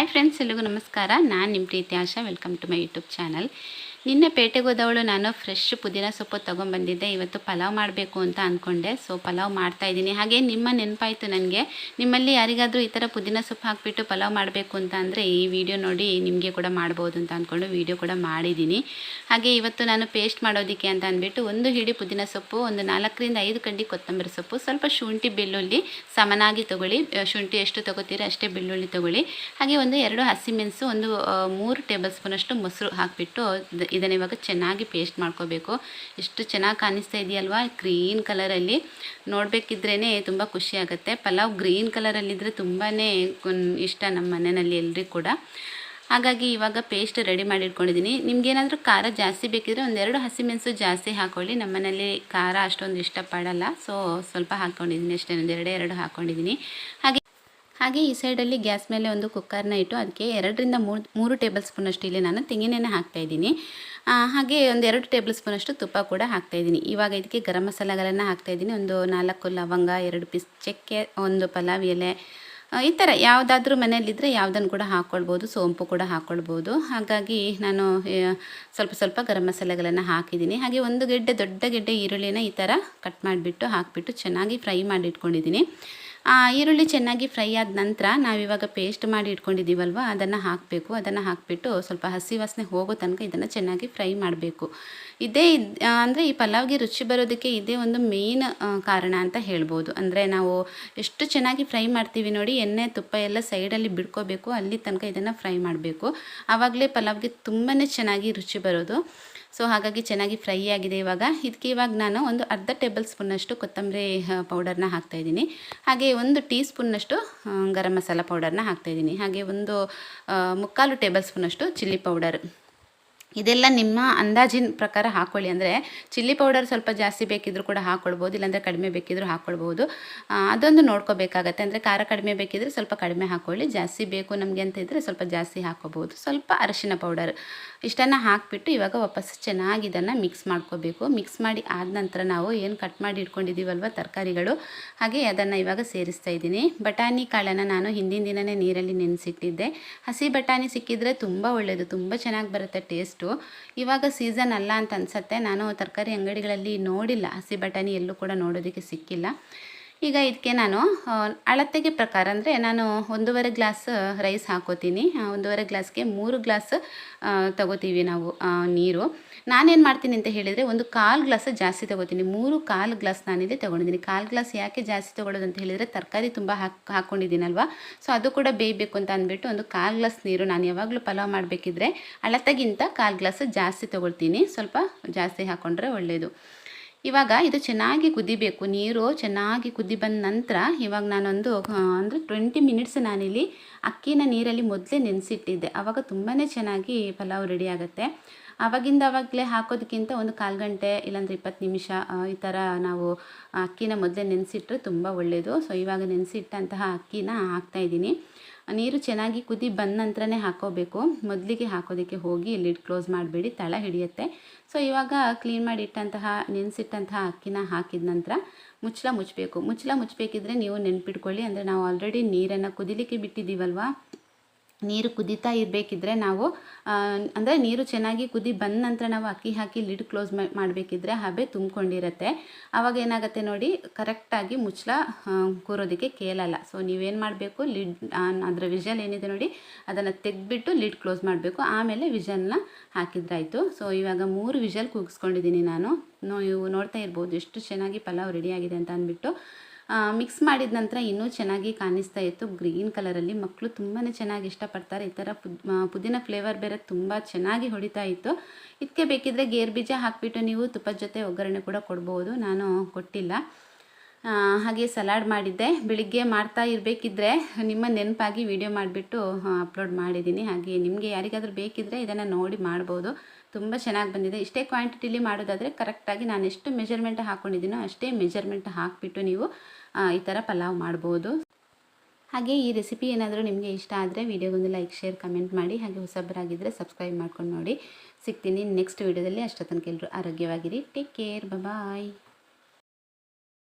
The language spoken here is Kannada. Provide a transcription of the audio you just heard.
ಹಾಯ್ ಫ್ರೆಂಡ್ಸ್, ಎಲ್ಲರಿಗೂ ನಮಸ್ಕಾರ. ನಾನು ನಿಮ್ಮ Preethi Asha. Welcome to my YouTube channel. ನಿನ್ನೆ ಪೇಟೆಗೆ ಹೋದವಳು ನಾನು ಫ್ರೆಶ್ ಪುದೀನ ಸೊಪ್ಪು ತೊಗೊಂಬಂದಿದ್ದೆ. ಇವತ್ತು ಪಲಾವ್ ಮಾಡಬೇಕು ಅಂತ ಅಂದ್ಕೊಂಡೆ. ಸೊ ಪಲಾವ್ ಮಾಡ್ತಾಯಿದ್ದೀನಿ. ಹಾಗೆ ನಿಮ್ಮ ನೆನಪಾಯಿತು ನನಗೆ, ನಿಮ್ಮಲ್ಲಿ ಯಾರಿಗಾದರೂ ಈ ಥರ ಪುದೀನ ಸೊಪ್ಪು ಹಾಕಿಬಿಟ್ಟು ಪಲಾವ್ ಮಾಡಬೇಕು ಅಂತ ಅಂದರೆ ಈ ವಿಡಿಯೋ ನೋಡಿ ನಿಮಗೆ ಕೂಡ ಮಾಡ್ಬೋದು ಅಂತ ಅಂದ್ಕೊಂಡು ವಿಡಿಯೋ ಕೂಡ ಮಾಡಿದ್ದೀನಿ. ಹಾಗೆ ಇವತ್ತು ನಾನು ಪೇಸ್ಟ್ ಮಾಡೋದಕ್ಕೆ ಅಂತ ಅಂದ್ಬಿಟ್ಟು ಒಂದು ಹಿಡಿ ಪುದೀನ ಸೊಪ್ಪು, ಒಂದು 4ರಿಂದ 5 ಕಡ್ಡಿ ಕೊತ್ತಂಬರಿ ಸೊಪ್ಪು, ಸ್ವಲ್ಪ ಶುಂಠಿ ಬೆಳ್ಳುಳ್ಳಿ ಸಮನಾಗಿ ತೊಗೊಳ್ಳಿ. ಶುಂಠಿ ಎಷ್ಟು ತೊಗೋತೀರ ಅಷ್ಟೇ ಬೆಳ್ಳುಳ್ಳಿ ತೊಗೊಳ್ಳಿ. ಹಾಗೆ ಒಂದು 2 ಹಸಿಮೆಣಸು, ಒಂದು 3 ಟೇಬಲ್ ಸ್ಪೂನಷ್ಟು ಮೊಸರು ಹಾಕಿಬಿಟ್ಟು ಇದನ್ನು ಇವಾಗ ಚೆನ್ನಾಗಿ ಪೇಸ್ಟ್ ಮಾಡ್ಕೋಬೇಕು. ಎಷ್ಟು ಚೆನ್ನಾಗಿ ಕಾಣಿಸ್ತಾ ಇದೆಯಲ್ವಾ, ಗ್ರೀನ್ ಕಲರಲ್ಲಿ. ನೋಡಬೇಕಿದ್ರೇ ತುಂಬ ಖುಷಿ ಆಗುತ್ತೆ. ಪಲಾವ್ ಗ್ರೀನ್ ಕಲರಲ್ಲಿದ್ದರೆ ತುಂಬಾ ಇಷ್ಟ ನಮ್ಮ ಮನೆಯಲ್ಲಿ ಎಲ್ರಿಗೂ ಕೂಡ. ಹಾಗಾಗಿ ಇವಾಗ ಪೇಸ್ಟ್ ರೆಡಿ ಮಾಡಿ ಇಟ್ಕೊಂಡಿದ್ದೀನಿ. ನಿಮ್ಗೇನಾದರೂ ಖಾರ ಜಾಸ್ತಿ ಬೇಕಿದ್ರೆ 1-2 ಹಸಿಮೆಣಸು ಜಾಸ್ತಿ ಹಾಕ್ಕೊಳ್ಳಿ. ನಮ್ಮ ಮನೇಲಿ ಖಾರ ಅಷ್ಟೊಂದು ಇಷ್ಟಪಡಲ್ಲ, ಸೊ ಸ್ವಲ್ಪ ಹಾಕ್ಕೊಂಡಿದ್ದೀನಿ ಅಷ್ಟೇ, 2 ಹಾಕ್ಕೊಂಡಿದ್ದೀನಿ. ಹಾಗೆ ಈ ಸೈಡಲ್ಲಿ ಗ್ಯಾಸ್ ಮೇಲೆ ಒಂದು ಕುಕ್ಕರ್ನ ಇಟ್ಟು ಅದಕ್ಕೆ 2ರಿಂದ 3 ಟೇಬಲ್ ಸ್ಪೂನಷ್ಟು ಇಲ್ಲಿ ನಾನು ತೆಂಗಿನೆಣ್ಣೆ ಹಾಕ್ತಾಯಿದ್ದೀನಿ. ಹಾಗೆ 2 ಟೇಬಲ್ ಸ್ಪೂನಷ್ಟು ತುಪ್ಪ ಕೂಡ ಹಾಕ್ತಾಯಿದ್ದೀನಿ. ಇವಾಗ ಇದಕ್ಕೆ ಗರಂ ಮಸಾಲೆಗಳನ್ನು ಹಾಕ್ತಾಯಿದ್ದೀನಿ. ಒಂದು 4 ಲವಂಗ, 2 ಪೀಸ್ ಚಕ್ಕೆ, ಒಂದು ಪಲಾವ್ ಎಲೆ, ಈ ಥರ ಯಾವುದಾದ್ರೂ ಮನೆಯಲ್ಲಿದ್ದರೆ ಯಾವುದನ್ನು ಕೂಡ ಹಾಕ್ಕೊಳ್ಬೋದು. ಸೋಂಪು ಕೂಡ ಹಾಕ್ಕೊಳ್ಬೋದು. ಹಾಗಾಗಿ ನಾನು ಸ್ವಲ್ಪ ಗರಂ ಮಸಾಲೆಗಳನ್ನು ಹಾಕಿದ್ದೀನಿ. ಹಾಗೆ ಒಂದು ದೊಡ್ಡ ಗೆಡ್ಡೆ ಈರುಳ್ಳಿನ ಈ ಥರ ಕಟ್ ಮಾಡಿಬಿಟ್ಟು ಹಾಕಿಬಿಟ್ಟು ಚೆನ್ನಾಗಿ ಫ್ರೈ ಮಾಡಿ ಇಟ್ಕೊಂಡಿದ್ದೀನಿ. ಈರುಳ್ಳಿ ಚೆನ್ನಾಗಿ ಫ್ರೈ ಆದ ನಂತರ ನಾವಿವಾಗ ಪೇಸ್ಟ್ ಮಾಡಿ ಇಟ್ಕೊಂಡಿದ್ದೀವಲ್ವ, ಅದನ್ನು ಹಾಕಬೇಕು. ಅದನ್ನು ಹಾಕಿಬಿಟ್ಟು ಸ್ವಲ್ಪ ಹಸಿ ವಾಸನೆ ಹೋಗೋ ತನಕ ಇದನ್ನು ಚೆನ್ನಾಗಿ ಫ್ರೈ ಮಾಡಬೇಕು. ಅಂದರೆ ಈ ಪಲಾವ್ಗೆ ರುಚಿ ಬರೋದಕ್ಕೆ ಇದೇ ಒಂದು ಮೇನ್ ಕಾರಣ ಅಂತ ಹೇಳ್ಬೋದು. ಅಂದರೆ ನಾವು ಎಷ್ಟು ಚೆನ್ನಾಗಿ ಫ್ರೈ ಮಾಡ್ತೀವಿ ನೋಡಿ, ಎಣ್ಣೆ ತುಪ್ಪ ಎಲ್ಲ ಸೈಡಲ್ಲಿ ಬಿಡ್ಕೋಬೇಕು, ಅಲ್ಲಿ ತನಕ ಇದನ್ನು ಫ್ರೈ ಮಾಡಬೇಕು. ಆವಾಗಲೇ ಪಲಾವ್ಗೆ ತುಂಬಾ ಚೆನ್ನಾಗಿ ರುಚಿ ಬರೋದು. ಸೊ ಹಾಗಾಗಿ ಚೆನ್ನಾಗಿ ಫ್ರೈ ಆಗಿದೆ. ಇವಾಗ ನಾನು ಒಂದು ಅರ್ಧ ಟೇಬಲ್ ಸ್ಪೂನಷ್ಟು ಕೊತ್ತಂಬರಿ ಪೌಡರ್ನ ಹಾಕ್ತಾಯಿದ್ದೀನಿ. ಹಾಗೆ 1 ಟೀ ಸ್ಪೂನ್ನಷ್ಟು ಗರಂ ಮಸಾಲ ಪೌಡರ್ನ ಹಾಕ್ತಾಯಿದ್ದೀನಿ. ಹಾಗೆ ಒಂದು 3/4 ಟೇಬಲ್ ಸ್ಪೂನಷ್ಟು ಚಿಲ್ಲಿ ಪೌಡರ್. ಇದೆಲ್ಲ ನಿಮ್ಮ ಅಂದಾಜಿನ ಪ್ರಕಾರ ಹಾಕ್ಕೊಳ್ಳಿ. ಅಂದರೆ ಚಿಲ್ಲಿ ಪೌಡರ್ ಸ್ವಲ್ಪ ಜಾಸ್ತಿ ಬೇಕಿದ್ದರೂ ಕೂಡ ಹಾಕ್ಕೊಳ್ಬೋದು, ಇಲ್ಲಾಂದರೆ ಕಡಿಮೆ ಬೇಕಿದ್ದರೂ ಹಾಕ್ಕೊಳ್ಬೋದು. ಅದೊಂದು ನೋಡ್ಕೋಬೇಕಾಗತ್ತೆ. ಅಂದರೆ ಖಾರ ಕಡಿಮೆ ಬೇಕಿದ್ದರೆ ಸ್ವಲ್ಪ ಕಡಿಮೆ ಹಾಕ್ಕೊಳ್ಳಿ, ಜಾಸ್ತಿ ಬೇಕು ನಮಗೆ ಅಂತ ಇದ್ದರೆ ಸ್ವಲ್ಪ ಜಾಸ್ತಿ ಹಾಕ್ಕೋಬೋದು. ಸ್ವಲ್ಪ ಅರಿಶಿನ ಪೌಡರ್ ಇಷ್ಟನ್ನು ಹಾಕಿಬಿಟ್ಟು ಇವಾಗ ವಾಪಸ್ ಚೆನ್ನಾಗಿ ಇದನ್ನು ಮಿಕ್ಸ್ ಮಾಡ್ಕೋಬೇಕು. ಮಿಕ್ಸ್ ಮಾಡಿ ಆದ ನಂತರ ನಾವು ಏನು ಕಟ್ ಮಾಡಿ ಇಟ್ಕೊಂಡಿದ್ದೀವಲ್ವ ತರಕಾರಿಗಳು, ಹಾಗೆ ಅದನ್ನು ಇವಾಗ ಸೇರಿಸ್ತಾ ಇದ್ದೀನಿ. ಬಟಾಣಿ ಕಾಳನ್ನು ನಾನು ಹಿಂದಿನ ದಿನವೇ ನೀರಲ್ಲಿ ನೆನೆಸಿಟ್ಟಿದ್ದೆ. ಹಸಿ ಬಟಾಣಿ ಸಿಕ್ಕಿದರೆ ತುಂಬ ಒಳ್ಳೆಯದು, ತುಂಬ ಚೆನ್ನಾಗಿ ಬರುತ್ತೆ ಟೇಸ್ಟ್. ಇವಾಗ ಸೀಸನ್ ಅಲ್ಲ ಅಂತ ಅನ್ಸುತ್ತೆ. ನಾನು ತರಕಾರಿ ಅಂಗಡಿಗಳಲ್ಲಿ ನೋಡಿಲ್ಲ, ಹಸಿ ಬಟಾಣಿ ಎಲ್ಲೂ ಕೂಡ ನೋಡೋದಕ್ಕೆ ಸಿಕ್ಕಿಲ್ಲ. ಈಗ ಇದಕ್ಕೆ ನಾನು ಅಳತೆಗೆ ಪ್ರಕಾರ ಅಂದರೆ ನಾನು 1.5 ಗ್ಲಾಸ್ ರೈಸ್ ಹಾಕೋತೀನಿ. 1.5 ಗ್ಲಾಸ್ಗೆ 3 ಗ್ಲಾಸ್ ತಗೋತೀವಿ ನಾವು ನೀರು. ನಾನೇನು ಮಾಡ್ತೀನಿ ಅಂತ ಹೇಳಿದರೆ 1/4 ಗ್ಲಾಸ್ ಜಾಸ್ತಿ ತೊಗೋತೀನಿ. 3/4 ಗ್ಲಾಸ್ ನಾನಿಲ್ಲಿ ತೊಗೊಂಡಿದ್ದೀನಿ. 1/4 ಗ್ಲಾಸ್ ಯಾಕೆ ಜಾಸ್ತಿ ತೊಗೊಳ್ಳೋದು ಅಂತ ಹೇಳಿದರೆ ತರಕಾರಿ ತುಂಬ ಹಾಕ್ಕೊಂಡಿದ್ದೀನಲ್ವ, ಸೊ ಅದು ಕೂಡ ಬೇಯಬೇಕು ಅಂತ ಅಂದ್ಬಿಟ್ಟು 1/4 ಗ್ಲಾಸ್ ನೀರು. ನಾನು ಯಾವಾಗಲೂ ಪಲಾವ್ ಮಾಡಬೇಕಿದ್ರೆ ಅಳತೆಗಿಂತ 1/4 ಗ್ಲಾಸ್ ಜಾಸ್ತಿ ತೊಗೊಳ್ತೀನಿ. ಸ್ವಲ್ಪ ಜಾಸ್ತಿ ಹಾಕ್ಕೊಂಡ್ರೆ ಒಳ್ಳೆಯದು. ಇವಾಗ ಇದು ಚೆನ್ನಾಗಿ ಕುದಿಬೇಕು. ನೀರು ಚೆನ್ನಾಗಿ ಕುದಿ ಬಂದ ನಂತರ ಇವಾಗ ನಾನೊಂದು ಅಂದರೆ 20 ಮಿನಿಟ್ಸ್ ನಾನಿಲ್ಲಿ ಅಕ್ಕಿನ ನೀರಲ್ಲಿ ಮೊದಲೇ ನೆನೆಸಿಟ್ಟಿದ್ದೆ. ಆವಾಗ ತುಂಬಾ ಚೆನ್ನಾಗಿ ಪಲಾವ್ ರೆಡಿ ಆಗುತ್ತೆ. ಆವಾಗಲೇ ಹಾಕೋದಕ್ಕಿಂತ ಒಂದು 1/4 ಗಂಟೆ ಇಲ್ಲಾಂದರೆ 20 ನಿಮಿಷ ಈ ಥರ ನಾವು ಅಕ್ಕಿನ ಮೊದಲೇ ನೆನೆಸಿಟ್ರೆ ತುಂಬ ಒಳ್ಳೆಯದು. ಸೊ ಇವಾಗ ನೆನೆಸಿಟ್ಟಂತಹ ಅಕ್ಕಿನ ಹಾಕ್ತಾಯಿದ್ದೀನಿ. ನೀರು ಚೆನ್ನಾಗಿ ಕುದಿ ಬಂದ ನಂತರನೇ ಹಾಕೋಬೇಕು. ಮೊದಲಿಗೆ ಹಾಕೋದಕ್ಕೆ ಹೋಗಿ ಲಿಡ್ ಕ್ಲೋಸ್ ಮಾಡಬೇಡಿ, ತಳ ಹಿಡಿಯುತ್ತೆ. ಸೊ ಇವಾಗ ಕ್ಲೀನ್ ಮಾಡಿ ನೆನೆಸಿಟ್ಟಂತಹ ಅಕ್ಕಿನ ಹಾಕಿದ ನಂತರ ಮುಚ್ಚಳ ಮುಚ್ಚಬೇಕಿದ್ರೆ ನೀವು ನೆನ್ಪಿಟ್ಕೊಳ್ಳಿ. ಅಂದರೆ ನಾವು ಆಲ್ರೆಡಿ ನೀರನ್ನು ಕುದಿಲಿಕ್ಕೆ ಬಿಟ್ಟಿದ್ದೀವಲ್ವ, ನೀರು ಕುದೀತಾ ಇರಬೇಕಿದ್ರೆ ನಾವು ಅಂದರೆ ನೀರು ಚೆನ್ನಾಗಿ ಕುದಿ ಬಂದ ನಂತರ ನಾವು ಅಕ್ಕಿ ಹಾಕಿ ಲಿಡ್ ಕ್ಲೋಸ್ ಮಾಡಬೇಕಿದ್ರೆ ಹಬೆ ತುಂಬಿಕೊಂಡಿರುತ್ತೆ. ಆವಾಗ ಏನಾಗುತ್ತೆ ನೋಡಿ, ಕರೆಕ್ಟಾಗಿ ಮುಚ್ಚಳ ಕೂರೋದಕ್ಕೆ ಕೇಳಲ್ಲ. ಸೊ ನೀವೇನು ಮಾಡಬೇಕು, ಲಿಡ್ ಅದರ ವಿಷಲ್ ಏನಿದೆ ನೋಡಿ ಅದನ್ನು ತೆಗೆದ್ಬಿಟ್ಟು ಲಿಡ್ ಕ್ಲೋಸ್ ಮಾಡಬೇಕು. ಆಮೇಲೆ ವಿಷಲ್ನ ಹಾಕಿದ್ರಾಯಿತು. ಸೊ ಇವಾಗ 3 ವಿಷಲ್ ಕೂಗಿಸ್ಕೊಂಡಿದ್ದೀನಿ ನಾನು. ನೀವು ನೋಡ್ತಾ ಇರ್ಬೋದು ಎಷ್ಟು ಚೆನ್ನಾಗಿ ಪಲಾವ್ ರೆಡಿಯಾಗಿದೆ ಅಂತ ಅಂದ್ಬಿಟ್ಟು. ಮಿಕ್ಸ್ ಮಾಡಿದ ನಂತರ ಇನ್ನೂ ಚೆನ್ನಾಗಿ ಕಾಣಿಸ್ತಾ ಇತ್ತು, ಗ್ರೀನ್ ಕಲರಲ್ಲಿ. ಮಕ್ಕಳು ತುಂಬಾ ಚೆನ್ನಾಗಿ ಇಷ್ಟಪಡ್ತಾರೆ. ಈ ಥರ ಪುದೀನ ಫ್ಲೇವರ್ ಬೇರೆ ತುಂಬ ಚೆನ್ನಾಗಿ ಹೊಡಿತಾ ಇತ್ತು. ಇದಕ್ಕೆ ಬೇಕಿದ್ದರೆ ಗೇರು ಬೀಜ ಹಾಕಿಬಿಟ್ಟು ನೀವು ತುಪ್ಪದ ಜೊತೆ ಒಗ್ಗರಣೆ ಕೂಡ ಕೊಡ್ಬೋದು, ನಾನು ಕೊಟ್ಟಿಲ್ಲ. ಹಾಗೆ ಸಲಾಡ್ ಮಾಡಿದ್ದೆ. ಬೆಳಿಗ್ಗೆ ಮಾಡ್ತಾ ಇರಬೇಕಿದ್ರೆ ನಿಮ್ಮ ನೆನಪಾಗಿ ವಿಡಿಯೋ ಮಾಡಿಬಿಟ್ಟು ಅಪ್ಲೋಡ್ ಮಾಡಿದ್ದೀನಿ. ಹಾಗೆ ನಿಮಗೆ ಯಾರಿಗಾದರೂ ಬೇಕಿದ್ದರೆ ಇದನ್ನು ನೋಡಿ ಮಾಡ್ಬೋದು. ತುಂಬ ಚೆನ್ನಾಗಿ ಬಂದಿದೆ. ಇಷ್ಟೇ ಕ್ವಾಂಟಿಟಿಲಿ ಮಾಡೋದಾದರೆ ಕರೆಕ್ಟಾಗಿ ನಾನು ಎಷ್ಟು ಮೆಜರ್ಮೆಂಟ್ ಹಾಕ್ಕೊಂಡಿದ್ದೀನೋ ಅಷ್ಟೇ ಮೆಜರ್ಮೆಂಟ್ ಹಾಕಿಬಿಟ್ಟು ನೀವು ಈ ಥರ ಪಲಾವ್ ಮಾಡ್ಬೋದು. ಹಾಗೆ ಈ ರೆಸಿಪಿ ಏನಾದರೂ ನಿಮಗೆ ಇಷ್ಟ ಆದರೆ ವಿಡಿಯೋಗೊಂದು ಲೈಕ್, ಶೇರ್, ಕಮೆಂಟ್ ಮಾಡಿ. ಹಾಗೆ ಹೊಸಬರಾಗಿದ್ದರೆ ಸಬ್ಸ್ಕ್ರೈಬ್ ಮಾಡ್ಕೊಂಡು ನೋಡಿ. ಸಿಗ್ತೀನಿ ನೆಕ್ಸ್ಟ್ ವಿಡಿಯೋದಲ್ಲಿ. ಅಷ್ಟೊತ್ತನಕ ಎಲ್ಲರೂ ಆರೋಗ್ಯವಾಗಿರಿ. ಟೇಕ್ ಕೇರ್, ಬಾಯ್.